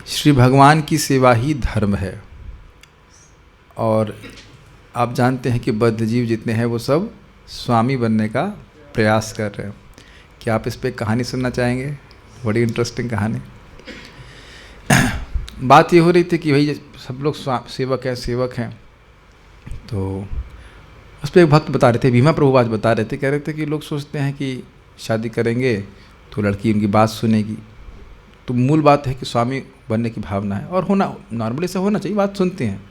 श्री भगवान की सेवा ही धर्म है। और आप जानते हैं कि बद्धजीव जितने हैं वो सब स्वामी बनने का प्रयास कर रहे हैं। क्या आप इस पर कहानी सुनना चाहेंगे? बड़ी इंटरेस्टिंग कहानी। बात ये हो रही थी कि भाई सब लोग सेवक हैं। तो उस पर एक भक्त बता रहे थे, भीमा प्रभु आज बता रहे थे, कह रहे थे कि लोग सोचते हैं कि शादी करेंगे तो लड़की उनकी बात सुनेगी। तो मूल बात है कि स्वामी बनने की भावना है और होना नॉर्मली से होना चाहिए, बात सुनते हैं।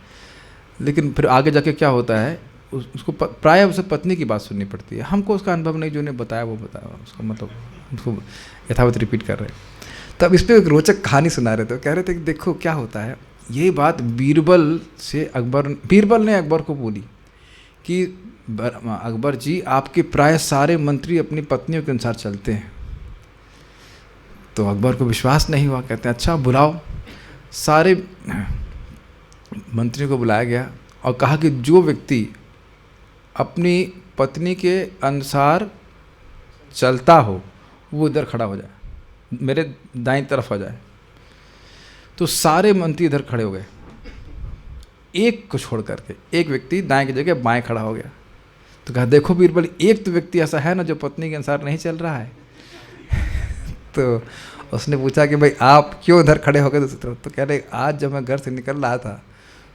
लेकिन फिर आगे जाके क्या होता है, उसको प्रायः उसे पत्नी की बात सुननी पड़ती है। हमको उसका अनुभव नहीं, जो ने बताया वो बताया, उसका मतलब उसको यथावत रिपीट कर रहे हैं। तब इस पर एक रोचक कहानी सुना रहे थे। कह रहे थे कि देखो क्या होता है, यही बात बीरबल ने अकबर को बोली कि अकबर जी, आपके प्राय सारे मंत्री अपनी पत्नियों के अनुसार चलते हैं। तो अकबर को विश्वास नहीं हुआ। कहते हैं अच्छा बुलाओ। सारे मंत्रियों को बुलाया गया और कहा कि जो व्यक्ति अपनी पत्नी के अनुसार चलता हो वो इधर खड़ा हो जाए, मेरे दाईं तरफ आ जाए। तो सारे मंत्री इधर खड़े हो गए, एक को छोड़ करके। एक व्यक्ति दाएं की जगह बाएं खड़ा हो गया। तो कहा देखो बीरबल, एक तो व्यक्ति ऐसा है ना जो पत्नी के अनुसार नहीं चल रहा है। तो उसने पूछा कि भाई आप क्यों इधर खड़े हो गए दूसरी तरफ? तो कह रहे आज जब मैं घर से निकल रहा था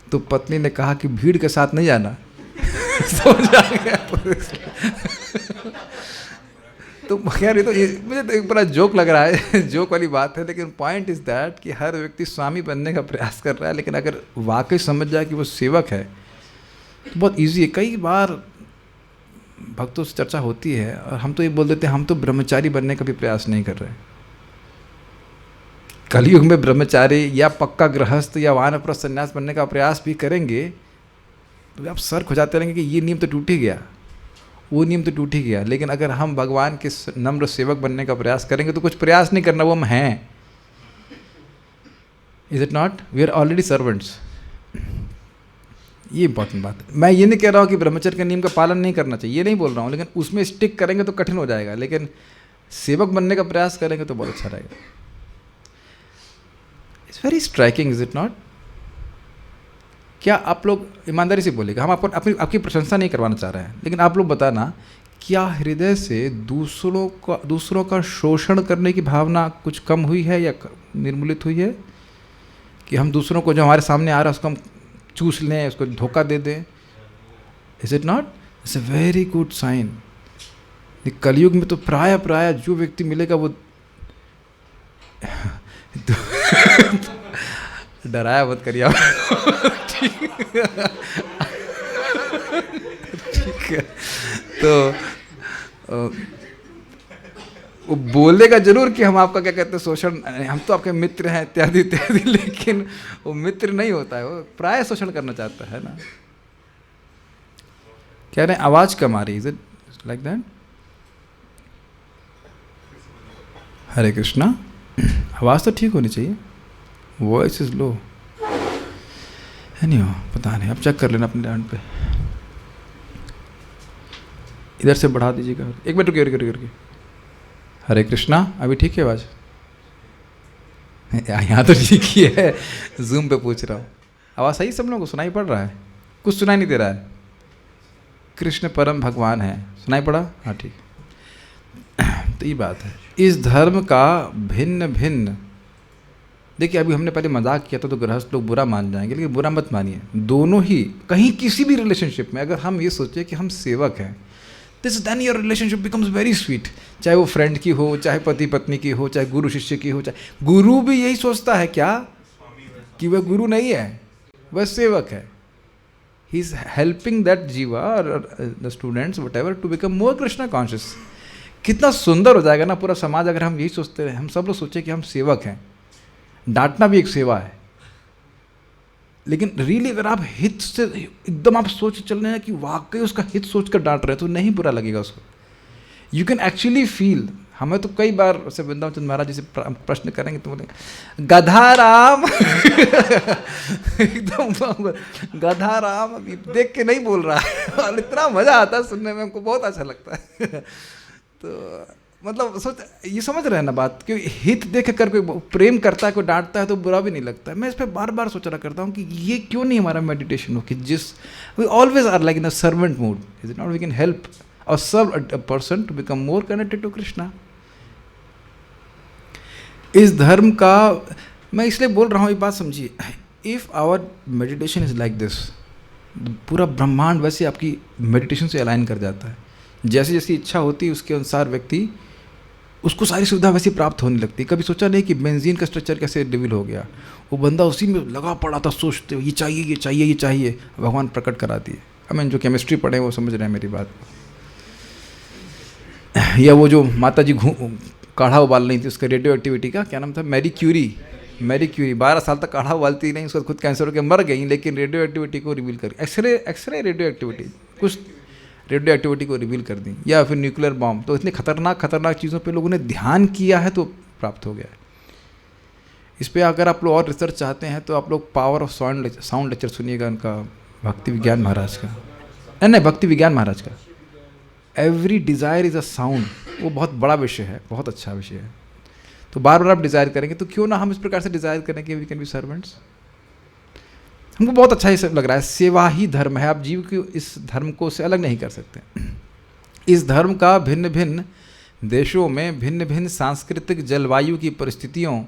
तो पत्नी ने कहा कि भीड़ के साथ नहीं जाना। समझ आ गया। तो खैर ये तो मुझे तो एक बड़ा जोक लग रहा है, जोक वाली बात है। लेकिन पॉइंट इज़ दैट कि हर व्यक्ति स्वामी बनने का प्रयास कर रहा है, लेकिन अगर वाकई समझ जाए कि वो सेवक है तो बहुत ईजी है। कई बार भक्तों से चर्चा होती है और हम तो ये बोल देते हैं हम तो ब्रह्मचारी बनने का भी प्रयास नहीं कर रहे। कलयुग में ब्रह्मचारी या पक्का गृहस्थ या वानप्रस्थ संन्यास बनने का प्रयास भी करेंगे तो आप सर खुजाते रहेंगे कि ये नियम तो टूट ही गया, वो नियम तो टूट ही गया। लेकिन अगर हम भगवान के नम्र सेवक बनने का प्रयास करेंगे तो कुछ प्रयास नहीं करना, वो हम हैं। Is it not? We are already servants. ये इंपॉर्टेंट बात है। मैं ये नहीं कह रहा हूँ कि ब्रह्मचर्य के नियम का पालन नहीं करना चाहिए, ये नहीं बोल रहा हूँ, लेकिन उसमें स्टिक करेंगे तो कठिन हो जाएगा। लेकिन सेवक बनने का प्रयास करेंगे तो बहुत अच्छा रहेगा। It's very striking, is it not? क्या आप लोग ईमानदारी से बोलेगा, हम आपकी प्रशंसा नहीं करवाना चाह रहे हैं, लेकिन आप लोग बताना, क्या हृदय से दूसरों का शोषण करने की भावना कुछ कम हुई है या निर्मूलित हुई है? कि हम दूसरों को जो हमारे सामने आ रहा है उसको हम चूस लें, उसको धोखा दे दें? Is it not? It's a very good sign. कलयुग में तो प्राय जो व्यक्ति मिलेगा वो डराया मत करिए आप। ठीक है। तो वो बोलेगा जरूर कि हम आपका क्या कहते हैं शोषण, हम तो आपके मित्र हैं इत्यादि इत्यादि, लेकिन वो मित्र नहीं होता है, वो प्राय शोषण करना चाहता है ना। कह रहे हैं आवाज कम आ रही, इज इट लाइक दैट? हरे कृष्णा। आवाज तो ठीक होनी चाहिए, वॉइस इज लो। नहीं हो पता नहीं, अब चेक कर लेना अपने डांड पे। इधर से बढ़ा दीजिएगा। एक मिनट रुकिए। हरे कृष्णा, अभी ठीक है आवाज? यहाँ तो ठीक ही है, जूम पे पूछ रहा हूँ। आवाज सही सब लोगों को सुनाई पड़ रहा है? कुछ सुनाई नहीं दे रहा है? कृष्ण परम भगवान है, सुनाई पड़ा? हाँ ठीक। तो ये बात है, इस धर्म का भिन्न भिन्न। देखिए अभी हमने पहले मजाक किया था तो गृहस्थ लोग बुरा मान जाएंगे, लेकिन बुरा मत मानिए। दोनों ही कहीं किसी भी रिलेशनशिप में अगर हम ये सोचे कि हम सेवक हैं, then your relationship becomes very sweet. चाहे वो फ्रेंड की हो, चाहे पति पत्नी की हो, चाहे गुरु शिष्य की हो। चाहे गुरु भी यही सोचता है क्या कि वह गुरु नहीं है, वह सेवक है। He is helping that jiva और the students whatever to become more Krishna conscious. कितना सुंदर हो जाएगा ना पूरा समाज अगर हम यही सोचते रहे, हम सब लोग सोचे कि हम सेवक हैं। डांटना भी एक सेवा है, लेकिन रियली अगर आप हित से एकदम आप सोच चल रहे हैं कि वाकई उसका हित सोच कर डांट रहे हैं तो नहीं बुरा लगेगा उसको। You can actually feel. हमें तो कई बार वैसे वृंदावन चंद्र महाराज जी से प्रश्न करेंगे तो बोलेंगे गधा राम। एकदम गधा राम अभी देख के नहीं बोल रहा है और इतना मजा आता है सुनने में, हमको बहुत अच्छा लगता है। तो मतलब सोच, ये समझ रहे हैं ना बात, क्योंकि हित देख कर कोई प्रेम करता है, कोई डांटता है तो बुरा भी नहीं लगता है। मैं इस पर बार बार सोच रहा करता हूँ कि ये क्यों नहीं हमारा मेडिटेशन हो कि जिस we always are like in a servant mood, is it not, we can help और serve a person to become more connected to Krishna. इस धर्म का मैं इसलिए बोल रहा हूँ, ये बात समझिए, if our meditation is like this, पूरा ब्रह्मांड वैसे आपकी मेडिटेशन से अलाइन कर जाता है। जैसे जैसी इच्छा होती है उसके अनुसार व्यक्ति, उसको सारी सुविधा वैसी प्राप्त होने लगती है। कभी सोचा नहीं कि बेंजीन का स्ट्रक्चर कैसे डिविल हो गया, वो बंदा उसी में लगा पड़ा था, सोचते ये चाहिए ये चाहिए ये चाहिए, भगवान प्रकट करा दिए। आई मीन जो केमिस्ट्री पढ़े वो समझ रहे हैं मेरी बात। या वो जो माता जी काढ़ा उबाल रही थी, उसका रेडियो एक्टिविटी का क्या नाम था, मैरी क्यूरी 12 साल तक काढ़ा उबालती नहीं, उसको खुद कैंसर होकर मर गई, लेकिन रेडियो एक्टिविटी को रिवील कर, एक्सरे रेडियो एक्टिविटी, कुछ रेडियो एक्टिविटी को रिवील कर दी, या फिर न्यूक्लियर बॉम्ब। तो इतनी खतरनाक चीज़ों पे लोगों ने ध्यान किया है तो प्राप्त हो गया है। इस पर अगर आप लोग और रिसर्च चाहते हैं तो आप लोग पावर ऑफ साउंड लेक्चर सुनिएगा उनका, भक्ति विज्ञान महाराज का, नहीं भक्ति विज्ञान महाराज का, every desire is a sound. वो बहुत बड़ा विषय है, बहुत अच्छा विषय है। तो बार बार आप डिज़ायर करेंगे तो क्यों ना हम इस प्रकार से डिज़ायर करें कि वी कैन बी सर्वेंट्स। हमको बहुत अच्छा ही सब लग रहा है, सेवा ही धर्म है, आप जीव की इस धर्म को से अलग नहीं कर सकते। इस धर्म का भिन्न भिन्न देशों में भिन्न भिन्न सांस्कृतिक जलवायु की परिस्थितियों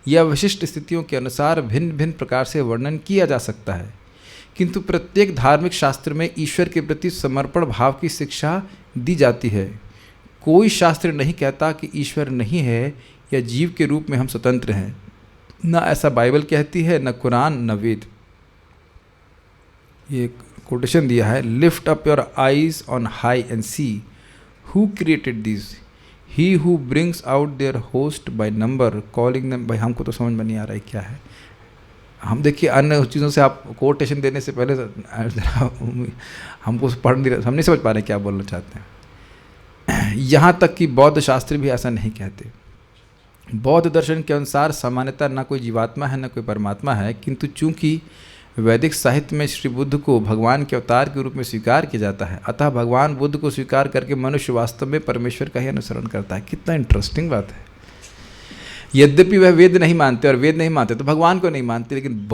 या विशिष्ट स्थितियों के अनुसार भिन्न भिन्न प्रकार से वर्णन किया जा सकता है, किंतु प्रत्येक धार्मिक शास्त्र में ईश्वर के प्रति समर्पण भाव की शिक्षा दी जाती है। कोई शास्त्र नहीं कहता कि ईश्वर नहीं है या जीव के रूप में हम स्वतंत्र हैं, न ऐसा बाइबल कहती है, न कुरान, न वेद। ये कोटेशन दिया है, lift up your eyes on high and see who created this, he who brings out there host by number calling them. भाई हमको तो समझ में नहीं आ रहा है क्या है। हम देखिए अन्य चीज़ों से आप कोटेशन देने से पहले हमको पढ़ नहीं, हम नहीं समझ पा रहे क्या बोलना चाहते हैं। यहाँ तक कि बौद्ध शास्त्र भी ऐसा नहीं कहते। बौद्ध दर्शन के अनुसार सामान्यतः न कोई जीवात्मा है न कोई परमात्मा है, किंतु चूंकि वैदिक साहित्य में श्री बुद्ध को भगवान के अवतार के रूप में स्वीकार किया जाता है, अतः भगवान बुद्ध को स्वीकार करके मनुष्य वास्तव में परमेश्वर का ही अनुसरण करता है। कितना इंटरेस्टिंग बात है। यद्यपि वह वेद नहीं मानते, और वेद नहीं मानते तो भगवान को नहीं मानते, लेकिन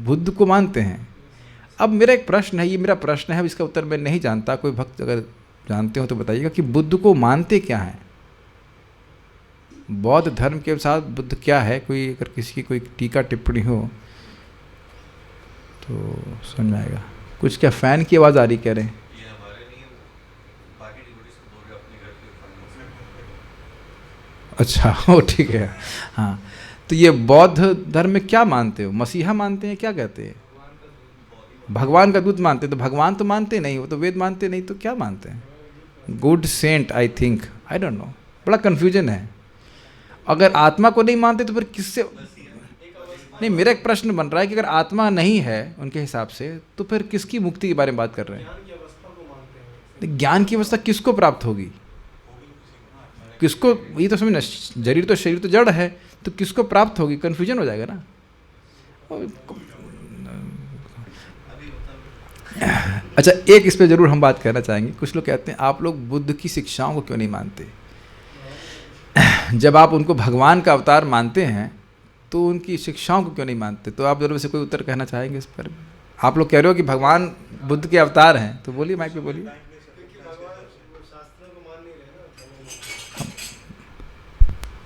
बुद्ध को मानते हैं। अब मेरा एक प्रश्न है, ये मेरा प्रश्न है, अब इसका उत्तर मैं नहीं जानता, कोई भक्त अगर जानते हो तो बताइएगा कि बुद्ध को मानते क्या हैं। बौद्ध धर्म के साथ बुद्ध क्या है, कोई अगर किसी की कोई टीका टिप्पणी हो तो समझ में आएगा। कुछ क्या फ़ैन की आवाज़ आ रही कह रहे हैं? अच्छा वो ठीक है। हाँ तो ये बौद्ध धर्म में क्या मानते हो? मसीहा मानते हैं, क्या कहते हैं? भगवान का दूत मानते हैं। तो भगवान तो मानते नहीं, वो तो वेद मानते नहीं, तो क्या मानते हैं? Good saint I think, I don't know, बड़ा कन्फ्यूजन है। अगर आत्मा को नहीं मानते तो फिर किससे? नहीं, मेरा एक प्रश्न बन रहा है कि अगर आत्मा नहीं है उनके हिसाब से तो फिर किसकी मुक्ति के बारे में बात कर रहे हैं? ज्ञान की अवस्था किसको प्राप्त होगी? किसको? ये तो समझना, शरीर तो जड़ है, तो किसको प्राप्त होगी? कन्फ्यूजन हो जाएगा ना। अच्छा, एक इस पे जरूर हम बात करना चाहेंगे। कुछ लोग कहते हैं आप लोग बुद्ध की शिक्षाओं को क्यों नहीं मानते? जब आप उनको भगवान का अवतार मानते हैं तो उनकी शिक्षाओं को क्यों नहीं मानते? तो आप जरूर से कोई उत्तर कहना चाहेंगे इस पर? आप लोग कह रहे हो कि भगवान बुद्ध के अवतार हैं, तो बोलिए, माइक पे बोलिए।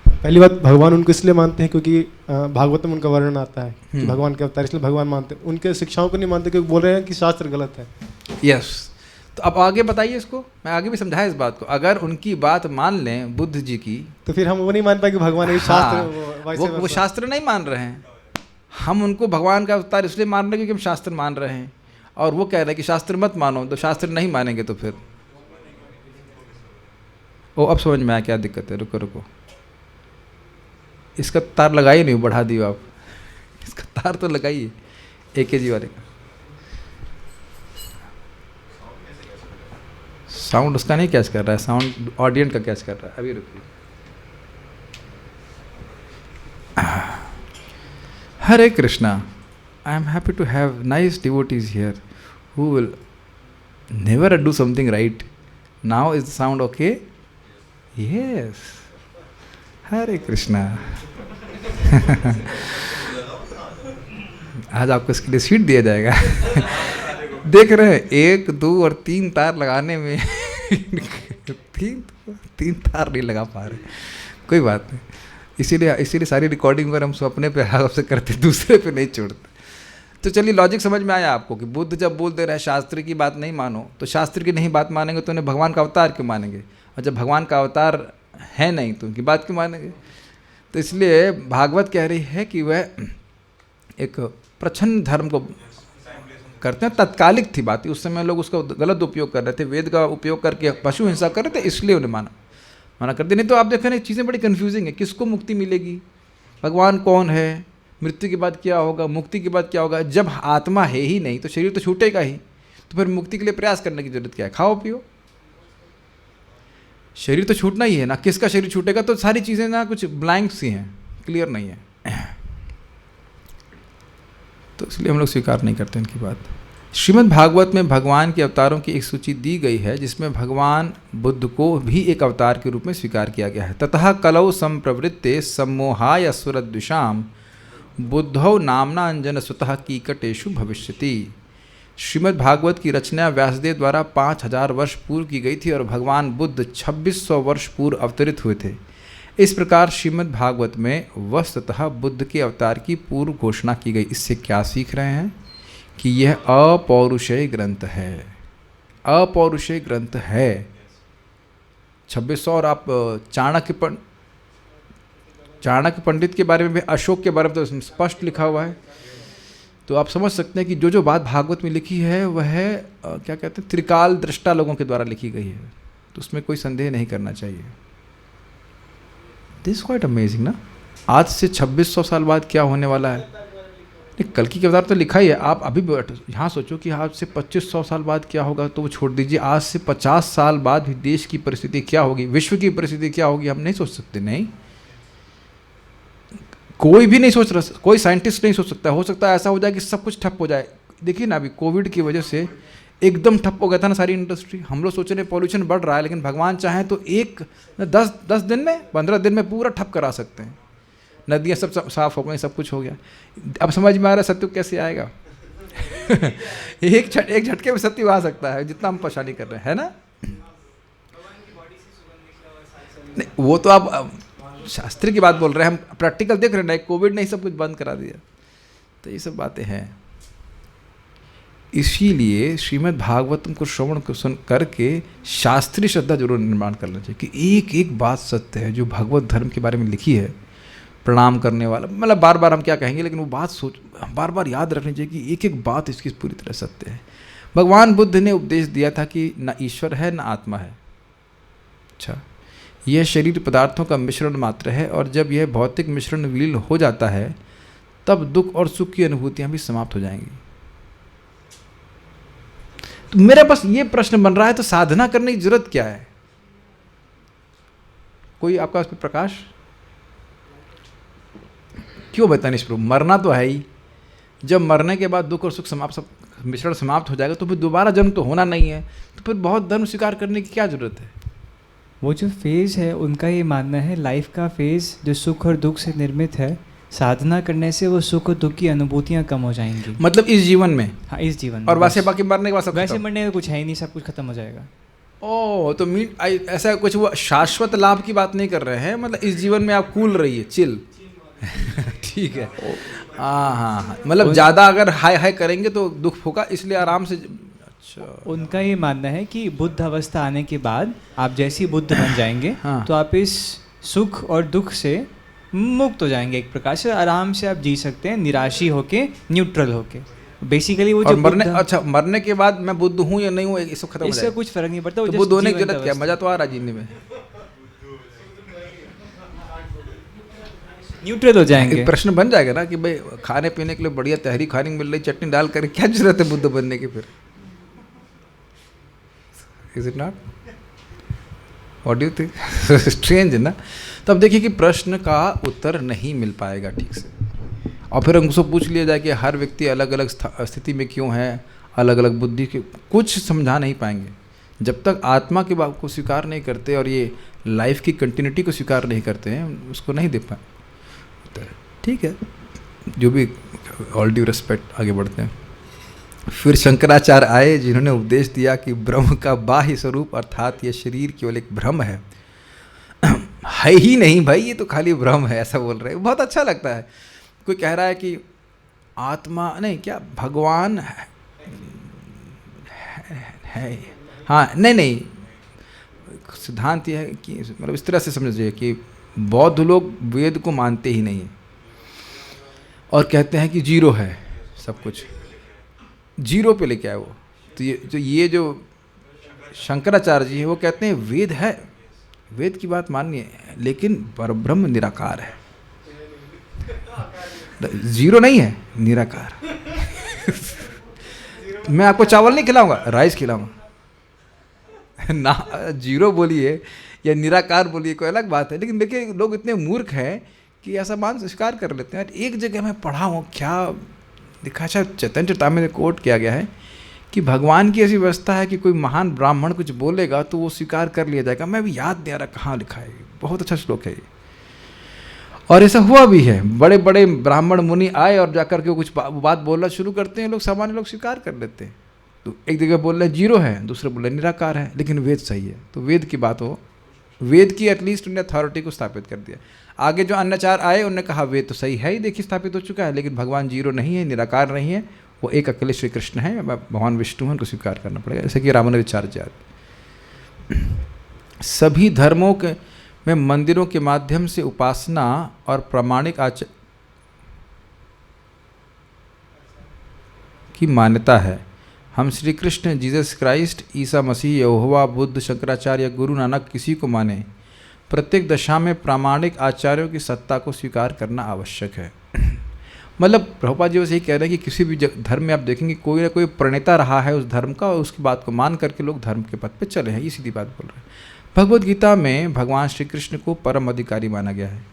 पहली बात, भगवान उनको इसलिए मानते हैं क्योंकि भागवत में उनका वर्णन आता है कि भगवान के अवतार, इसलिए भगवान मानते हैं। उनके शिक्षाओं को नहीं मानते क्योंकि बोल रहे हैं कि शास्त्र गलत है। यस, तो अब आगे बताइए इसको। मैं आगे भी समझाया इस बात को। अगर उनकी बात मान लें बुद्ध जी की, तो फिर हम वो नहीं मान पाए कि भगवान है शास्त्र। वो शास्त्र नहीं मान रहे हैं। हम उनको भगवान का अवतार इसलिए मान रहे हैं क्योंकि हम शास्त्र मान रहे हैं, और वो कह रहे हैं कि शास्त्र मत मानो। तो शास्त्र नहीं मानेंगे तो फिर ओ, अब समझ में आया क्या दिक्कत है। रुको, इसका तार लगाइए, नहीं बढ़ा दियो आप। इसका तार तो लगाइए AKG वाले का। साउंड उसका नहीं कैच कर रहा है, साउंड ऑडियंस का कैच कर रहा है। अभी रुकिए। Hare Krishna, I am happy to have nice devotees here who will never do something right. Now is the sound okay? Yes, Hare Krishna. आज आपको इसके लिए सीट दिया जाएगा। देख रहे हैं 1, 2 और 3 तार लगाने में तीन तार नहीं लगा पा रहे, कोई बात नहीं। इसीलिए सारी रिकॉर्डिंग पर हम अपने पे आपसे करते, दूसरे पे नहीं छोड़ते। तो चलिए लॉजिक समझ में आया आपको कि बुद्ध जब बोल दे रहे हैं शास्त्र की बात नहीं मानो, तो शास्त्र की नहीं बात मानेंगे तो उन्हें भगवान का अवतार क्यों मानेंगे, और जब भगवान का अवतार है नहीं तो उनकी बात क्यों मानेंगे। तो इसलिए भागवत कह रही है कि वह एक प्रच्छन्न धर्म को करते हैं। तत्कालिक थी बात, उस समय लोग उसका गलत उपयोग कर रहे थे, वेद का उपयोग करके पशु हिंसा कर रहे थे, इसलिए उन्हें माना कर दिया। नहीं तो आप देखें ना चीज़ें बड़ी कन्फ्यूजिंग है, किसको मुक्ति मिलेगी, भगवान कौन है, मृत्यु के बाद क्या होगा, मुक्ति के बाद क्या होगा। जब आत्मा है ही नहीं तो शरीर तो छूटेगा ही, तो फिर मुक्ति के लिए प्रयास करने की जरूरत क्या है, खाओ पियो, शरीर तो छूटना ही है ना। किसका शरीर छूटेगा, तो सारी चीज़ें ना कुछ ब्लैंक सी हैं, क्लियर नहीं है, तो इसलिए हम लोग स्वीकार नहीं करते इनकी बात। श्रीमद् भागवत में भगवान के अवतारों की एक सूची दी गई है, जिसमें भगवान बुद्ध को भी एक अवतार के रूप में स्वीकार किया गया है। ततः कलौ संप्रवृत्ते सम्मोहाय सुरद्विषाम बुद्धौ नामना अंजन स्वतः कीकटेषु भविष्यति। श्रीमद् भागवत की रचना व्यासदेव द्वारा 5000 वर्ष पूर्व की गई थी और भगवान बुद्ध 2600 वर्ष पूर्व अवतरित हुए थे। इस प्रकार श्रीमद् भागवत में वस्तुतः बुद्ध के अवतार की पूर्व घोषणा की गई। इससे क्या सीख रहे हैं कि यह अपौरुषेय ग्रंथ है, अपौरुषेय ग्रंथ है। 2600 और आप चाणक्य पंडित के बारे में भी, अशोक के बारे में तो स्पष्ट लिखा हुआ है। तो आप समझ सकते हैं कि जो बात भागवत में लिखी है वह क्या कहते हैं, त्रिकाल दृष्टा लोगों के द्वारा लिखी गई है, तो उसमें कोई संदेह नहीं करना चाहिए। दिस क्वाइट अमेजिंग ना, आज से 2600 साल बाद क्या होने वाला है। नहीं, कल्कि के अवतार तो लिखा ही है। आप अभी यहाँ सोचो कि आज से 2500 साल बाद क्या होगा, तो वो छोड़ दीजिए, आज से 50 साल बाद भी देश की परिस्थिति क्या होगी, विश्व की परिस्थिति क्या होगी, हम नहीं सोच सकते। नहीं, कोई भी नहीं सोच रहा, कोई साइंटिस्ट नहीं सोच सकता। हो सकता है ऐसा हो जाए कि सब कुछ ठप हो जाए। देखिए ना, अभी कोविड की वजह से एकदम ठप हो गया था ना सारी इंडस्ट्री। हम लोग सोच रहे हैं पॉल्यूशन बढ़ रहा है, लेकिन भगवान चाहें तो 10 दिन में, 15 दिन में पूरा ठप करा सकते हैं। नदियाँ सब साफ हो गई, सब कुछ हो गया। अब समझ में आ रहा है सत्य कैसे आएगा। एक झटके में सत्य आ सकता है, जितना हम परेशानी कर रहे हैं, है ना। नहीं, वो तो आप शास्त्र की बात बोल रहे हैं, हम प्रैक्टिकल देख रहे हैं ना। कोविड ने सब कुछ बंद करा दिया, तो ये सब बातें हैं। इसीलिए श्रीमद् भागवतम को श्रवण को सुन करके शास्त्रीय श्रद्धा जरूर निर्माण करना चाहिए कि एक एक बात सत्य है जो भगवत धर्म के बारे में लिखी है। प्रणाम करने वाला, मतलब बार बार हम क्या कहेंगे, लेकिन वो बात बार बार याद रखनी चाहिए कि एक एक बात इसकी पूरी तरह सत्य है। भगवान बुद्ध ने उपदेश दिया था कि न ईश्वर है न आत्मा है। अच्छा, यह शरीर पदार्थों का मिश्रण मात्र है, और जब यह भौतिक मिश्रण विलीन हो जाता है तब दुख और सुख की अनुभूतियाँ भी समाप्त हो जाएंगी। तो मेरा बस ये प्रश्न बन रहा है, तो साधना करने की जरूरत क्या है? कोई आपका उस पर प्रकाश? क्यों बताने प्रभु, मरना तो है ही। जब मरने के बाद दुख और सुख समाप्त, सब मिश्रण समाप्त हो जाएगा, तो फिर दोबारा जन्म तो होना नहीं है, तो फिर बहुत धर्म स्वीकार करने की क्या जरूरत है? वो जो फेज़ है उनका ये मानना है, लाइफ का फेज़ जो सुख और दुख से निर्मित है, साधना करने से वो सुख और दुख की अनुभूतियाँ कम हो जाएंगी। मतलब इस जीवन में? हाँ, इस जीवन में। और वैसे बाकी मरने के बाद सब? वैसे मरने का कुछ है ही नहीं, सब कुछ खत्म हो जाएगा। ओह, तो ऐसा कुछ वो शाश्वत लाभ की बात नहीं कर रहे हैं, मतलब इस जीवन में आप कूल रहिए, चिल। ठीक है, हाँ, मतलब ज़्यादा अगर हाई हाई करेंगे तो दुख होगा, इसलिए आराम से। अच्छा, उनका ये मानना है कि बुद्ध अवस्था आने के बाद आप जैसे ही बुद्ध बन जाएंगे, हाँ, तो आप इस सुख और दुख से मुक्त हो जाएंगे। एक प्रकार से आराम से आप जी सकते हैं, निराशी होके, न्यूट्रल होके। बेसिकली वो जो मरने के बाद मैं बुद्ध हूँ या नहीं हूँ, ये सब खत्म हो जाएगा, इससे कुछ फर्क नहीं पड़ता। तो बुद्ध होने की जरूरत क्या? मजा तो आ रहा जीने में, न्यूट्रल हो जाएंगे। एक प्रश्न बन जाएगा ना कि भाई खाने पीने के लिए बढ़िया तहरी खाने मिल रही, चटनी डाल कर, क्या जरूरत है बुद्ध बनने की फिर? Is it not? What do you think? Strange है ना। तो अब देखिए कि प्रश्न का उत्तर नहीं मिल पाएगा ठीक से, और फिर हमसे पूछ लिया जाए कि हर व्यक्ति अलग अलग स्थिति में क्यों है, अलग अलग बुद्धि के, कुछ समझा नहीं पाएंगे जब तक आत्मा के बात को स्वीकार नहीं करते और ये लाइफ की कंटिन्यूटी को स्वीकार नहीं करते हैं, उसको नहीं दे पाए। ठीक है, जो भी, ऑल ड्यू रिस्पेक्ट, आगे बढ़ते हैं। फिर शंकराचार्य आए जिन्होंने उपदेश दिया कि ब्रह्म का बाह्य स्वरूप अर्थात ये शरीर केवल एक भ्रम है ही नहीं भाई, ये तो खाली भ्रम है, ऐसा बोल रहे हैं। बहुत अच्छा लगता है। कोई कह रहा है कि आत्मा नहीं, क्या भगवान है। हाँ, नहीं, सिद्धांत यह है कि मतलब इस तरह से समझिए कि बौद्ध लोग वेद को मानते ही नहीं और कहते हैं कि जीरो है, सब कुछ जीरो पे लेके आए वो। तो ये जो शंकराचार्य जी हैं वो कहते हैं वेद है, वेद की बात माननी है, लेकिन परब्रह्म निराकार है, जीरो नहीं है, निराकार। मैं आपको चावल नहीं खिलाऊंगा, राइस खिलाऊंगा ना। जीरो बोलिए या निराकार बोलिए, कोई अलग बात है, लेकिन देखिए लोग इतने मूर्ख हैं कि ऐसा मान स्वीकार कर लेते हैं। एक जगह मैं पढ़ा हूँ, क्या लिखा, शायद चैतन्य चरितामृत में कोट किया गया है कि भगवान की ऐसी व्यवस्था है कि कोई महान ब्राह्मण कुछ बोलेगा तो वो स्वीकार कर लिया जाएगा। मैं भी याद नहीं आ रहा कहाँ लिखा है, बहुत अच्छा श्लोक है ये। और ऐसा हुआ भी है, बड़े बड़े ब्राह्मण मुनि आए और जाकर के कुछ बात बोलना शुरू करते हैं, लोग सामान्य लोग स्वीकार कर लेते हैं। तो एक जगह बोल रहे जीरो है, दूसरे बोल रहे निराकार है, लेकिन वेद सही है। तो वेद की बात हो, वेद की एटलीस्ट उन्होंने अथॉरिटी को स्थापित कर दिया। आगे जो अन्याचार आए उन्होंने कहा वेद तो सही है ही, देखिए स्थापित हो चुका है, लेकिन भगवान जीरो नहीं है, निराकार नहीं है, वो एक अकेले श्री कृष्ण है, भगवान विष्णु है, उनको स्वीकार करना पड़ेगा। जैसे कि रामानुजाचार्य। सभी धर्मों के में मंदिरों के माध्यम से उपासना और प्रामाणिक आचार की मान्यता है। हम श्री कृष्ण, जीसस क्राइस्ट, ईसा मसीह, यहोवा, बुद्ध, शंकराचार्य, गुरु नानक किसी को माने, प्रत्येक दशा में प्रामाणिक आचार्यों की सत्ता को स्वीकार करना आवश्यक है। मतलब प्रभुपाद जी बस यही कह रहे हैं कि किसी भी धर्म में आप देखेंगे कोई ना कोई प्रणेता रहा है उस धर्म का, और उसकी बात को मान करके लोग धर्म के पथ पे चले हैं, ये सीधी बात बोल रहे हैं। भगवद गीता में भगवान श्री कृष्ण को परम अधिकारी माना गया है।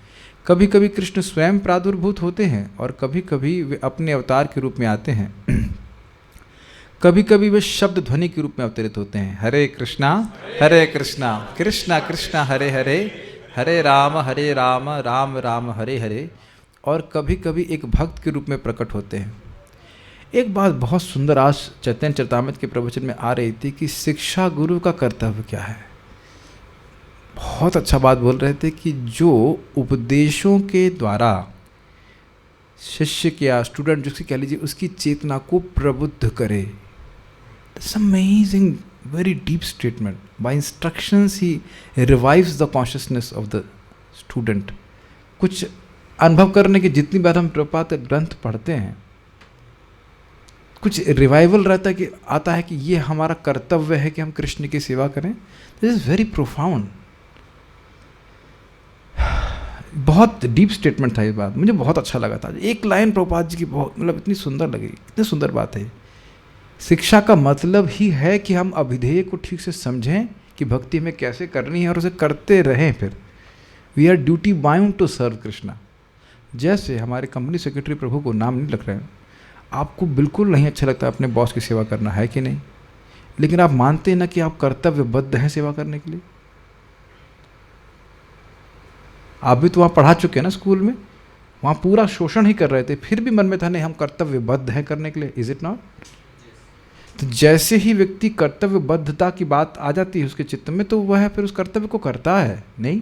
कभी कभी कृष्ण स्वयं प्रादुर्भूत होते हैं और कभी कभी वे अपने अवतार के रूप में आते हैं। कभी कभी वे शब्द ध्वनि के रूप में अवतरित होते हैं। हरे कृष्णा कृष्णा कृष्णा हरे हरे, हरे राम राम राम हरे हरे। और कभी कभी एक भक्त के रूप में प्रकट होते हैं। एक बात बहुत सुंदर आज चैतन्य चरितामृत के प्रवचन में आ रही थी कि शिक्षा गुरु का कर्तव्य क्या है। बहुत अच्छा बात बोल रहे थे कि जो उपदेशों के द्वारा शिष्य के या स्टूडेंट जिसकी कह लीजिए उसकी चेतना को प्रबुद्ध करे। It's amazing, very deep statement. By instructions he revives the consciousness of the student. कुछ अनुभव करने की जितनी बार हम प्रपात ग्रंथ पढ़ते हैं, कुछ रिवाइवल रहता है कि आता है कि ये हमारा कर्तव्य है कि हम कृष्ण की सेवा करें। This is very profound. बहुत डीप स्टेटमेंट था ये बात, मुझे बहुत अच्छा लगा था। एक लाइन प्रभुपाद जी की बहुत मतलब इतनी सुंदर लगी, इतनी सुंदर बात है। शिक्षा का मतलब ही है कि हम अभिधेय को ठीक से समझें कि भक्ति हमें कैसे करनी है और उसे करते रहें। फिर we are duty bound to serve Krishna. जैसे हमारे कंपनी सेक्रेटरी प्रभु को नाम नहीं लग रहा है, आपको बिल्कुल नहीं अच्छा लगता अपने बॉस की सेवा करना, है कि नहीं? लेकिन आप मानते हैं ना कि आप कर्तव्यबद्ध हैं सेवा करने के लिए। आप भी तो वहाँ पढ़ा चुके हैं ना स्कूल में, वहाँ पूरा शोषण ही कर रहे थे, फिर भी मन में था नहीं हम कर्तव्यबद्ध हैं करने के लिए। Is it not? तो जैसे ही व्यक्ति कर्तव्यबद्धता की बात आ जाती है उसके चित्त में, तो वह फिर उस कर्तव्य को करता है नहीं।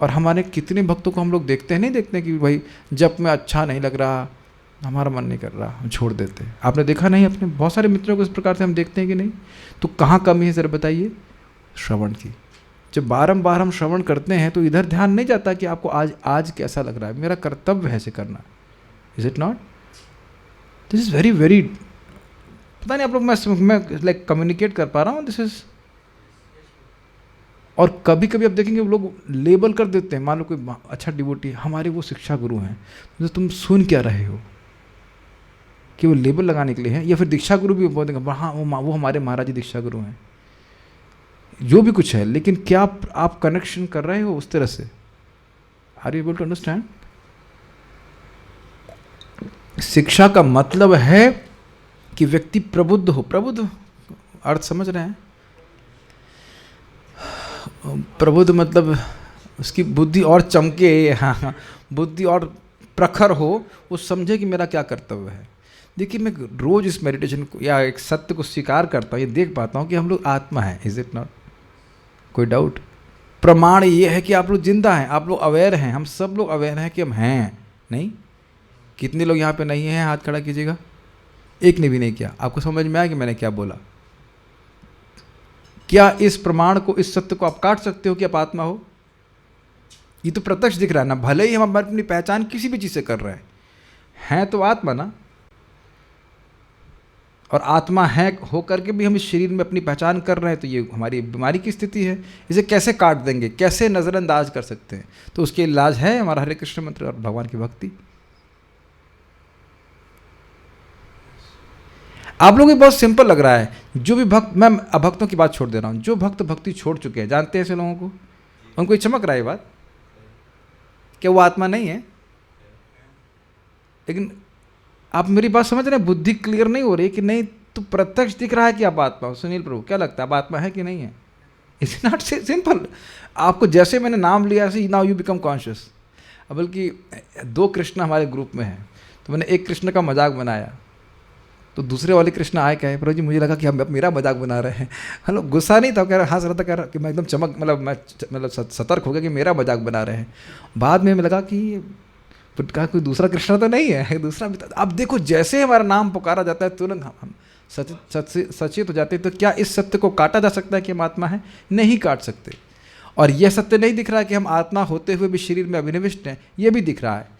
और हमारे कितने भक्तों को हम लोग देखते हैं, नहीं देखते कि भाई जब में अच्छा नहीं लग रहा, हमारा मन नहीं कर रहा, हम छोड़ देते हैं। आपने देखा नहीं अपने बहुत सारे मित्रों को इस प्रकार से हम देखते हैं कि नहीं? तो कहाँ कमी है जरा बताइए? श्रवण की। जब बारंबार हम श्रवण करते हैं तो इधर ध्यान नहीं जाता कि आपको आज कैसा लग रहा है, मेरा कर्तव्य है ऐसे करना। Is it not? This is very very, पता नहीं आप लोग मैं लाइक कम्युनिकेट कर पा रहा हूँ दिस इज। और कभी कभी आप देखेंगे लोग लेबल कर देते हैं, मान लो कोई अच्छा डिवोटी हमारे वो शिक्षा गुरु हैं, तो तुम सुन क्या रहे हो, कि वो लेबल लगाने के लिए है। या फिर दीक्षा गुरु भी बोल देंगे हाँ वो हमारे महाराज जी दीक्षा गुरु हैं, जो भी कुछ है। लेकिन क्या आप कनेक्शन कर रहे हो उस तरह से? Are you able to understand? शिक्षा का मतलब है कि व्यक्ति प्रबुद्ध हो। प्रबुद्ध अर्थ समझ रहे हैं? प्रबुद्ध मतलब उसकी बुद्धि और चमके, हाँ, बुद्धि और प्रखर हो, वो समझे कि मेरा क्या कर्तव्य है। देखिए मैं रोज इस मेडिटेशन को या एक सत्य को स्वीकार करता हूँ, ये देख पाता हूँ कि हम लोग आत्मा हैं। Is it not? कोई डाउट? प्रमाण ये है कि आप लोग जिंदा हैं, आप लोग अवेयर हैं, हम सब लोग अवेयर हैं कि हम हैं। नहीं? कितने लोग यहाँ पे नहीं हैं? हाथ खड़ा कीजिएगा। एक ने भी नहीं किया। आपको समझ में आया कि मैंने क्या बोला? क्या इस प्रमाण को, इस सत्य को आप काट सकते हो कि आप आत्मा हो? ये तो प्रत्यक्ष दिख रहा है ना। भले ही हम अपनी पहचान किसी भी चीज से कर रहे हैं तो आत्मा ना। और आत्मा है होकर के भी हम इस शरीर में अपनी पहचान कर रहे हैं, तो ये हमारी बीमारी की स्थिति है। इसे कैसे काट देंगे, कैसे नज़रअंदाज कर सकते हैं? तो उसके इलाज है हमारा हरे कृष्ण मंत्र और भगवान की भक्ति। आप लोगों को बहुत सिंपल लग रहा है। जो भी भक्त, मैं अभक्तों की बात छोड़ दे रहा हूँ, जो भक्त भक्ति छोड़ चुके हैं, जानते हैं ऐसे लोगों को, उनको ये चमक रहा है बात कि वो आत्मा नहीं है। लेकिन आप मेरी बात समझ रहे हैं? बुद्धि क्लियर नहीं हो रही कि नहीं, तो प्रत्यक्ष दिख रहा है कि आप आत्मा हो। सुनील प्रभु, क्या लगता है आप आत्मा है कि नहीं है? It's not simple. आपको जैसे मैंने नाम लिया ऐसे नाउ यू बिकम कॉन्शियस। बल्कि 2 कृष्ण हमारे ग्रुप में हैं, तो मैंने एक कृष्ण का मजाक बनाया, तो दूसरे वाले कृष्ण आए कहे, प्रभु जी मुझे लगा कि हम मेरा मजाक बना रहे हैं। मतलब गुस्सा नहीं था, कह रहा, हंस रहा था, कह रहा कि मैं एकदम चमक, मतलब सतर्क हो गया कि मेरा मजाक बना रहे हैं। बाद में लगा कि कहा कोई दूसरा कृष्ण तो नहीं है, दूसरा भी। अब देखो, जैसे हमारा नाम पुकारा जाता है तुरंत हम सचेत हो जाते हैं। तो क्या इस सत्य को काटा जा सकता है कि हम आत्मा है? नहीं काट सकते। और यह सत्य नहीं दिख रहा है कि हम आत्मा होते हुए भी शरीर में अभिनिविष्ट हैं, यह भी दिख रहा है।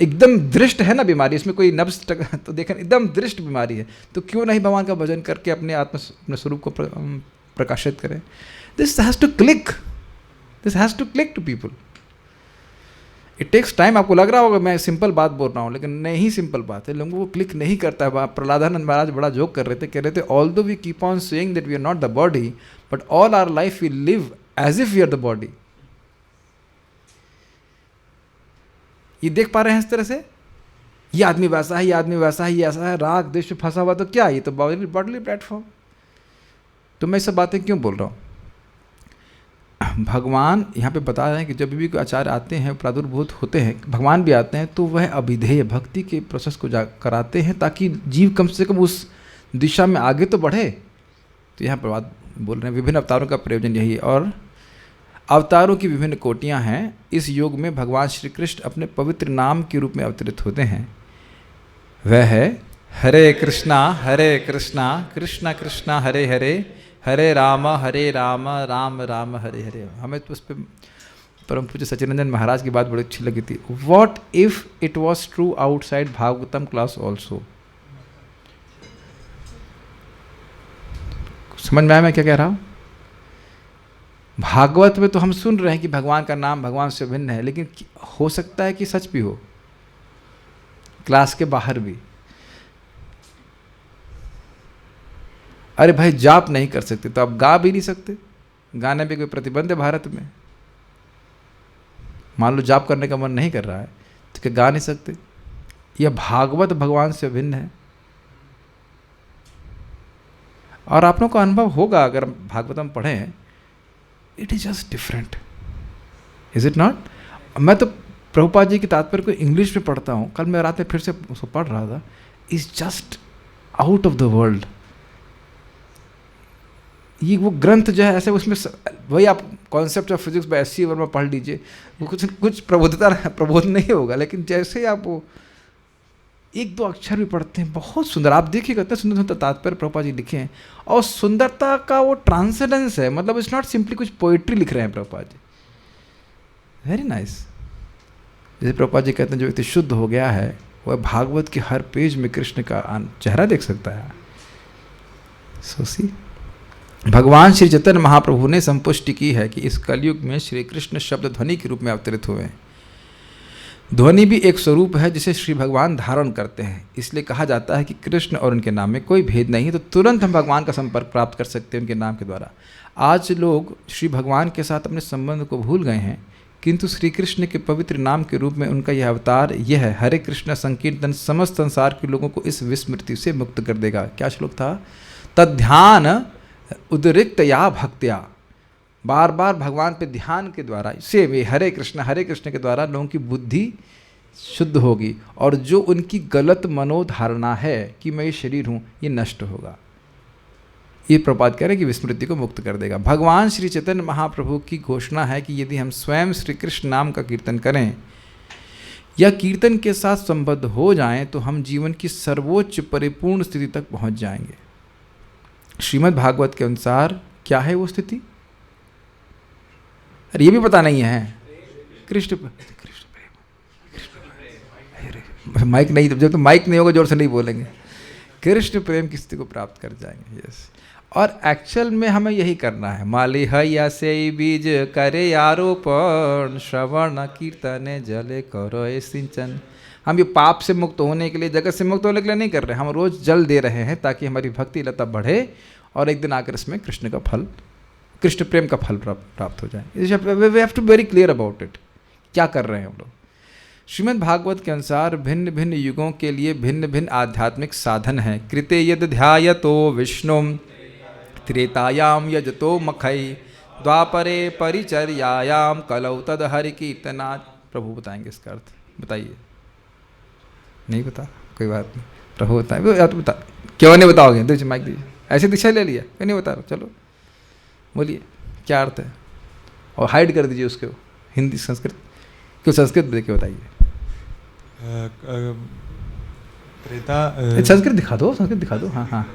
एकदम दृष्ट है ना बीमारी, इसमें कोई नब्ज तो देखा, एकदम दृष्ट बीमारी है। तो क्यों नहीं भगवान का भजन करके अपने स्वरूप को प्रकाशित करें? This has to click, this has to click to people. It takes time. आपको लग रहा होगा मैं सिंपल बात बोल रहा हूँ, लेकिन नहीं सिंपल बात है, लोगों को क्लिक नहीं करता है। प्रहलादानंद महाराज बड़ा जोक कर रहे थे, कह रहे थे, although we keep on saying that we are not the body, but all our life we live as if we are the body. ये देख पा रहे हैं इस तरह से? ये आदमी वैसा है, ये आदमी वैसा है, ये ऐसा है, राग देश में फंसा हुआ, तो क्या ये तो बॉडीली प्लेटफॉर्म। तो मैं ये सब बातें क्यों बोल रहा हूँ? भगवान यहाँ पे बता रहे हैं कि जब भी कोई आचार्य आते हैं, प्रादुर्भूत होते हैं, भगवान भी आते हैं, तो वह अभिधेय भक्ति के प्रोसेस को कराते हैं, ताकि जीव कम से कम उस दिशा में आगे तो बढ़े। तो यहाँ पर बात बोल रहे हैं, विभिन्न अवतारों का प्रयोजन यही है। और अवतारों की विभिन्न कोटियाँ हैं। इस युग में भगवान श्री कृष्ण अपने पवित्र नाम के रूप में अवतरित होते हैं। वह है हरे कृष्णा कृष्णा कृष्णा हरे हरे, हरे राम राम राम हरे हरे। हमें तो उस पर परम पूज्य सच्चिदानंद महाराज की बात बड़ी अच्छी लगी थी। What if it was true outside Bhagavatam class also? समझ में आया मैं क्या कह रहा हूँ? भागवत में तो हम सुन रहे हैं कि भगवान का नाम भगवान से भिन्न है, लेकिन हो सकता है कि सच भी हो, क्लास के बाहर भी। अरे भाई, जाप नहीं कर सकते तो आप गा भी नहीं सकते। गाने पे कोई प्रतिबंध है भारत में? मान लो जाप करने का मन नहीं कर रहा है तो क्या गा नहीं सकते? यह भागवत भगवान से भिन्न है। और आप लोगों को अनुभव होगा अगर भागवतम पढ़े, it is just different, is it not? मैं तो प्रभुपाद जी की तात्पर्य को इंग्लिश में पढ़ता हूँ। कल मैं रात में फिर से उसको पढ़ रहा था। Is just out of the world. ये वो ग्रंथ जो है ऐसे, उसमें वही आप concept of physics bye SC. Verma पढ़ लीजिए, वो कुछ प्रबोध नहीं होगा, लेकिन जैसे आप वो 1-2 अक्षर भी पढ़ते हैं, बहुत सुंदर। आप देखिएगा इतना सुंदर सुंदर तात्पर्य प्रभुपाद जी लिखे हैं, और सुंदरता का वो ट्रांसेंडेंस है। मतलब इट्स नॉट सिंपली कुछ पोइट्री लिख रहे हैं प्रभुपाद जी। Very nice. जैसे प्रभुपाद जी कहते हैं, जो व्यक्ति शुद्ध हो गया है वह भागवत के हर पेज में कृष्ण का चेहरा देख सकता है। सोची, भगवान श्री चैतन्य महाप्रभु ने संपुष्टि की है कि इस कलयुग में श्री कृष्ण शब्द ध्वनि के रूप में अवतरित हुए हैं। ध्वनि भी एक स्वरूप है जिसे श्री भगवान धारण करते हैं। इसलिए कहा जाता है कि कृष्ण और उनके नाम में कोई भेद नहीं है, तो तुरंत हम भगवान का संपर्क प्राप्त कर सकते हैं उनके नाम के द्वारा। आज लोग श्री भगवान के साथ अपने संबंध को भूल गए हैं, किंतु श्री कृष्ण के पवित्र नाम के रूप में उनका यह अवतार, यह है हरे कृष्ण संकीर्तन समस्त संसार के लोगों को इस विस्मृति से मुक्त कर देगा। क्या श्लोक था? तद्ध्यान उद्रिक्त या भक्त्या, बार बार भगवान पे ध्यान के द्वारा, इससे वे हरे कृष्ण के द्वारा लोगों की बुद्धि शुद्ध होगी और जो उनकी गलत मनोधारणा है कि मैं ये शरीर हूँ, ये नष्ट होगा। ये प्रपात कह रहे हैं कि विस्मृति को मुक्त कर देगा। भगवान श्री चैतन्य महाप्रभु की घोषणा है कि यदि हम स्वयं श्री कृष्ण नाम का कीर्तन करें या कीर्तन के साथ संबद्ध हो जाएं तो हम जीवन की सर्वोच्च परिपूर्ण स्थिति तक पहुंच जाएंगे। श्रीमद् भागवत के अनुसार क्या है वो स्थिति? अरे ये भी पता नहीं है। कृष्ण प्रेम, माइक नहीं, जब तो माइक नहीं होगा जोर से नहीं बोलेंगे। कृष्ण प्रेम की स्थिति को प्राप्त कर जाएंगे। यस, और एक्चुअल में हमें यही करना है। माली हैया से बीज करे आरोपण, श्रवण कीर्तन जले करो ए सिंचन। हम ये पाप से मुक्त होने के लिए, जगत से मुक्त होने के लिए नहीं कर रहे, हम रोज जल दे रहे हैं ताकि हमारी भक्ति लता बढ़े और एक दिन आकर इसमें कृष्ण का फल, कृष्ण प्रेम का फल प्राप्त हो जाए। We have to be very clear about it, क्या कर रहे हैं हम लोग। श्रीमद् भागवत के अनुसार भिन्न भिन्न युगों के लिए भिन्न भिन्न आध्यात्मिक साधन हैं। कृते यद ध्यायतो विष्णु त्रेतायाम यजतो मखई, द्वापरे परिचर्यायाम कलौ तद हरि कीर्तनात्। प्रभु बताएंगे इसका अर्थ, बताइए। नहीं बता, कोई बात नहीं, प्रभु बताएंगे। या तो बता, क्यों नहीं बताओगे? दीजिए माइक दीजिए, ऐसे दीक्षा ले लिया, क्यों नहीं बता रहा? चलो बोलिए क्या अर्थ है, और हाइड कर दीजिए उसको हिंदी संस्कृत, क्यों संस्कृत देख के बताइए। संस्कृत दिखा दो, संस्कृत दिखा दो। हाँ हाँ।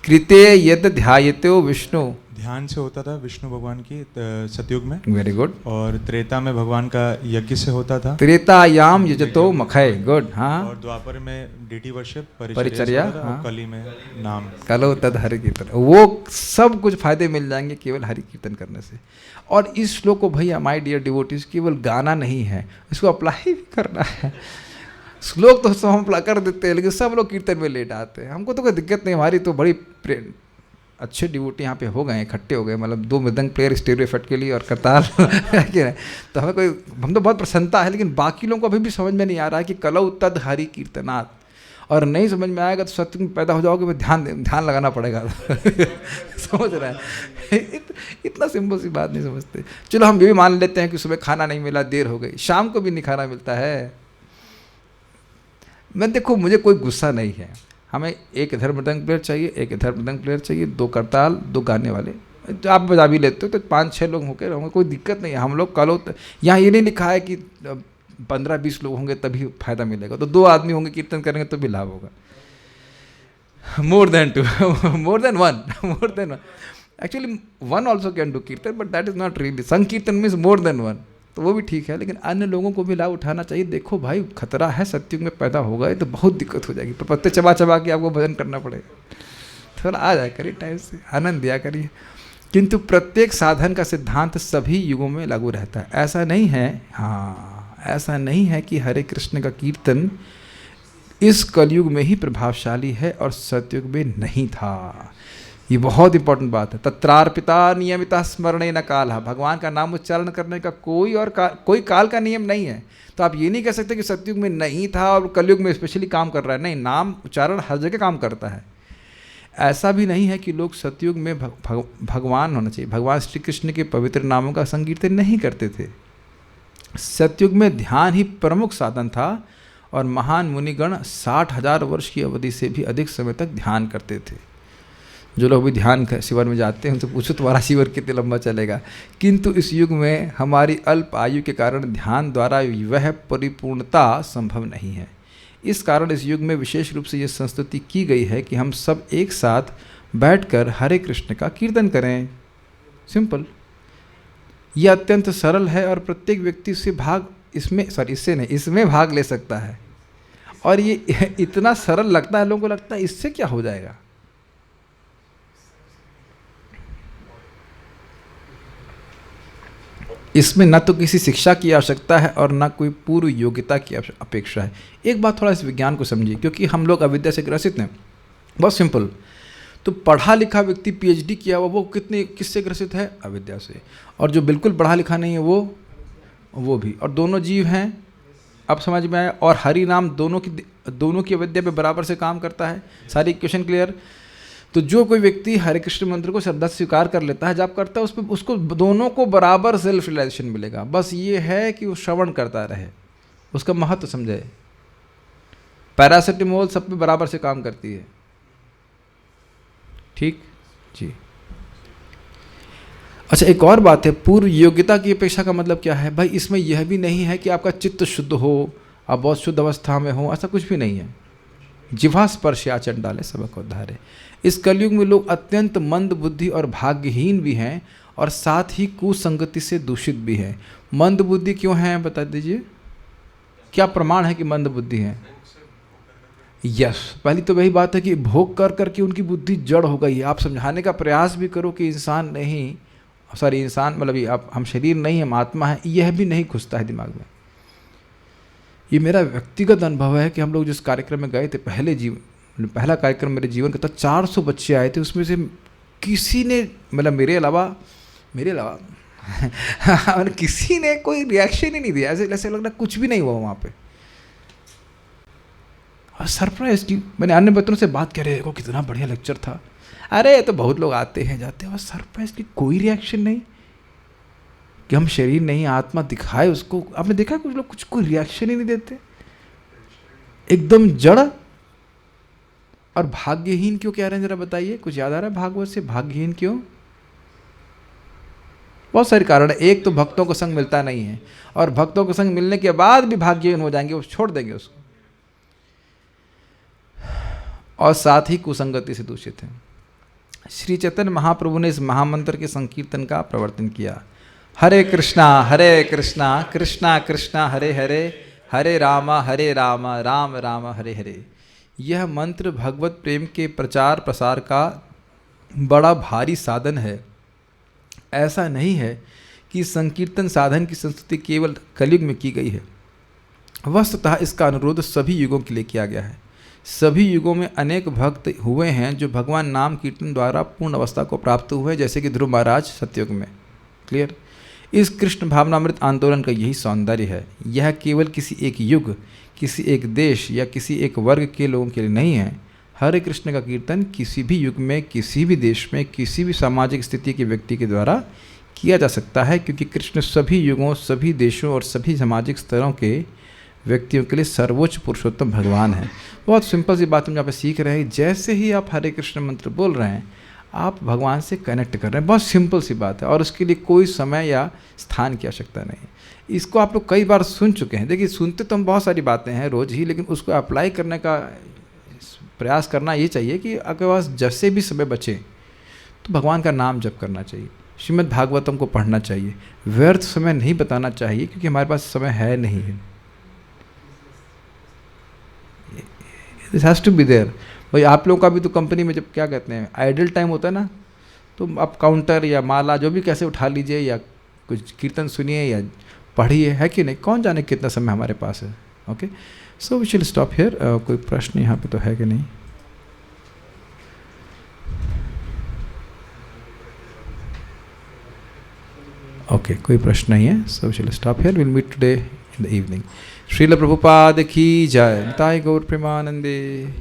कृते यद ध्यायतो विष्णु, ध्यान से होता था विष्णु भगवान की सतयुग में। Very good. और त्रेता में भगवान का यज्ञ से होता था। त्रेतायाम यजतो मखय, गुड। हाँ। और द्वापर में डीटी वर्शिप परिचर्या, और कली में नाम, कलो तद हरि कीर्तन। वो सब कुछ फायदे मिल जाएंगे केवल हरि कीर्तन करने से। और इस श्लोक को भैया, माय डियर डिवोटीज, केवल गाना नहीं है, इसको अप्लाई भी करना है। श्लोक तो सब हम अप्लाई कर देते हैं, लेकिन सब लोग कीर्तन में लेट आते हैं। हमको तो कोई दिक्कत नहीं, हमारी तो बड़ी अच्छे डिवोटी यहाँ पे हो गए, इकट्ठे हो गए, मतलब 2 मृदंग प्लेयर स्टेरियो इफेक्ट के लिए और करताल तो हम तो बहुत प्रसन्नता है। लेकिन बाकी लोगों को अभी भी समझ में नहीं आ रहा है कि कलौ तद हरि कीर्तनात्, और नहीं समझ में आएगा तो सत्य में पैदा हो जाओगे, फिर ध्यान लगाना पड़ेगा समझ रहे हैं? इतना सिंपल सी बात नहीं समझते। चलो हम ये भी मान लेते हैं कि सुबह खाना नहीं मिला, देर हो गई, शाम को भी नहीं खाना मिलता है। मैं देखो, मुझे कोई गुस्सा नहीं है, हमें एक इधर मृदंग प्लेयर चाहिए, एक इधर मृदंग प्लेयर चाहिए, 2 करताल, 2 गाने वाले। तो आप बजा भी लेते हो तो 5-6 लोग होकर होंगे, कोई दिक्कत नहीं है। हम लोग कल यहाँ ये नहीं लिखा है कि 15-20 लोग होंगे तभी फायदा मिलेगा, तो 2 आदमी होंगे कीर्तन करेंगे तो भी लाभ होगा। More than 2, more than 1 actually 1 also can do kirtan, but that is not really. Sankirtan means more than 1, तो वो भी ठीक है, लेकिन अन्य लोगों को भी लाभ उठाना चाहिए। देखो भाई, खतरा है, सत्युग में पैदा होगा तो बहुत दिक्कत हो जाएगी, पत्ते चबा चबा के आपको भजन करना पड़ेगा। थोड़ा आ जाए करिए टाइम से, आनंद दिया करिए। किंतु प्रत्येक साधन का सिद्धांत सभी युगों में लागू रहता है। ऐसा नहीं है, हाँ, ऐसा नहीं है कि हरे कृष्ण का कीर्तन इस कलयुग में ही प्रभावशाली है और सतयुग में नहीं था। ये बहुत इंपॉर्टेंट बात है। तत्रार्पिता नियमिता स्मरणे न काल। भगवान का नाम उच्चारण करने का कोई काल का नियम नहीं है। तो आप ये नहीं कह सकते कि सतयुग में नहीं था और कलयुग में स्पेशली काम कर रहा है। नहीं, नाम उच्चारण हर जगह काम करता है। ऐसा भी नहीं है कि लोग सतयुग में भगवान होना चाहिए, भगवान श्री कृष्ण के पवित्र नामों का संकीर्तन नहीं करते थे। सतयुग में ध्यान ही प्रमुख साधन था और महान मुनिगण 60,000 वर्ष की अवधि से भी अधिक समय तक ध्यान करते थे। जो लोग भी ध्यान शिविर में जाते हैं उनसे पूछो तुम्हारा शिविर कितने लंबा चलेगा। किंतु इस युग में हमारी अल्प आयु के कारण ध्यान द्वारा वह परिपूर्णता संभव नहीं है। इस कारण इस युग में विशेष रूप से ये संस्तुति की गई है कि हम सब एक साथ बैठकर हरे कृष्ण का कीर्तन करें। सिंपल, यह अत्यंत सरल है और प्रत्येक व्यक्ति इसमें भाग ले सकता है। और ये इतना सरल लगता है, लोगों को लगता है इससे क्या हो जाएगा। इसमें न तो किसी शिक्षा की आवश्यकता है और न कोई पूर्व योग्यता की अपेक्षा है। एक बात थोड़ा इस विज्ञान को समझिए, क्योंकि हम लोग अविद्या से ग्रसित हैं। बहुत सिंपल, तो पढ़ा लिखा व्यक्ति PhD किया हुआ वो किससे ग्रसित है? अविद्या से। और जो बिल्कुल पढ़ा लिखा नहीं है वो भी, और दोनों जीव हैं। अब समझ में आया। और हरि नाम दोनों की अविद्या पे बराबर से काम करता है। सारी इक्वेशन क्लियर। तो जो कोई व्यक्ति हरे कृष्ण मंत्र को श्रद्धा से स्वीकार कर लेता है, जाप करता है, उसमें उसको दोनों को बराबर सेल्फ रियलाइजेशन मिलेगा। बस ये है कि वो श्रवण करता रहे, उसका महत्व समझे। पैरासिटामोल सब पे बराबर से काम करती है। ठीक जी। अच्छा, एक और बात है, पूर्व योग्यता की अपेक्षा का मतलब क्या है भाई? इसमें यह भी नहीं है कि आपका चित्त शुद्ध हो, आप बहुत शुद्ध अवस्था में हो, ऐसा कुछ भी नहीं है। जिह्वा स्पर्श आचरण डाले सबक उद्धारे। इस कलयुग में लोग अत्यंत मंद बुद्धि और भाग्यहीन भी हैं, और साथ ही कुसंगति से दूषित भी हैं। मंद बुद्धि क्यों है, बता दीजिए, क्या प्रमाण है कि मंद बुद्धि है? यस, पहली तो वही बात है कि भोग कर करके उनकी बुद्धि जड़ हो गई है। आप समझाने का प्रयास भी करो कि इंसान नहीं, सॉरी इंसान मतलब आप, हम शरीर नहीं, हम आत्मा है, यह भी नहीं घुसता है दिमाग में। ये मेरा व्यक्तिगत अनुभव है कि हम लोग जिस कार्यक्रम में गए थे, पहला कार्यक्रम मेरे जीवन का था, 400 बच्चे आए थे, उसमें से किसी ने, मतलब मेरे अलावा किसी ने कोई रिएक्शन ही नहीं दिया। ऐसे लग रहा कुछ भी नहीं हुआ वहाँ पे। और सरप्राइज की मैंने अन्य बच्चों से बात कर रहे हो, कितना बढ़िया लेक्चर था, अरे तो बहुत लोग आते हैं जाते हैं, और सरप्राइज की कोई रिएक्शन नहीं कि हम शरीर नहीं आत्मा दिखाए उसको। आपने देखा कुछ लोग कोई रिएक्शन ही नहीं देते, एकदम जड़। और भाग्यहीन क्यों कह रहे हैं, जरा बताइए, कुछ याद आ रहा है भागवत से? भाग्यहीन क्यों? बहुत सारे कारण है। एक तो भक्तों को संग मिलता नहीं है, और भक्तों को संग मिलने के बाद भी भाग्यहीन हो जाएंगे, वो छोड़ देंगे उसको, और साथ ही कुसंगति से दूषित है। श्री चैतन्य महाप्रभु ने इस महामंत्र के संकीर्तन का प्रवर्तन किया। हरे कृष्णा कृष्णा कृष्णा हरे हरे, हरे राम राम राम हरे हरे। यह मंत्र भगवत प्रेम के प्रचार प्रसार का बड़ा भारी साधन है। ऐसा नहीं है कि संकीर्तन साधन की संस्कृति केवल कलयुग में की गई है, वस्तुतः इसका अनुरोध सभी युगों के लिए किया गया है। सभी युगों में अनेक भक्त हुए हैं जो भगवान नाम कीर्तन द्वारा पूर्ण अवस्था को प्राप्त हुए, जैसे कि ध्रुव महाराज सतयुग में। क्लियर? इस कृष्ण भावनामृत आंदोलन का यही सौंदर्य है। यह केवल किसी एक युग, किसी एक देश या किसी एक वर्ग के लोगों के लिए नहीं है। हरे कृष्ण का कीर्तन किसी भी युग में, किसी भी देश में, किसी भी सामाजिक स्थिति के व्यक्ति के द्वारा किया जा सकता है, क्योंकि कृष्ण सभी युगों, सभी देशों और सभी सामाजिक स्तरों के व्यक्तियों के लिए सर्वोच्च पुरुषोत्तम भगवान है। बहुत सिंपल सी बात हम यहाँ पे सीख रहे हैं। जैसे ही आप हरे कृष्ण मंत्र बोल रहे हैं, आप भगवान से कनेक्ट कर रहे हैं। बहुत सिंपल सी बात है, और उसके लिए कोई समय या स्थान की आवश्यकता नहीं है। इसको आप लोग कई बार सुन चुके हैं। देखिए, सुनते तो हम बहुत सारी बातें हैं रोज़ ही, लेकिन उसको अप्लाई करने का प्रयास करना ये चाहिए कि आपके पास जैसे भी समय बचे तो भगवान का नाम जप करना चाहिए, श्रीमद् भागवतम को पढ़ना चाहिए। व्यर्थ समय नहीं बताना चाहिए, क्योंकि हमारे पास समय है नहीं है। This has to be there. भाई आप लोगों का भी तो कंपनी में जब क्या कहते हैं आइडल टाइम होता है ना, तो आप काउंटर या माला जो भी कैसे उठा लीजिए, या कुछ कीर्तन सुनिए या पढ़िए, है कि नहीं? कौन जाने कितना समय हमारे पास है। Okay, so we shall stop here. कोई प्रश्न यहाँ पे तो है कि नहीं? ओके, कोई प्रश्न नहीं है। So we shall stop here. Will meet today in the evening. Srila Prabhupada की जय। निताई गौर प्रेमानंदे।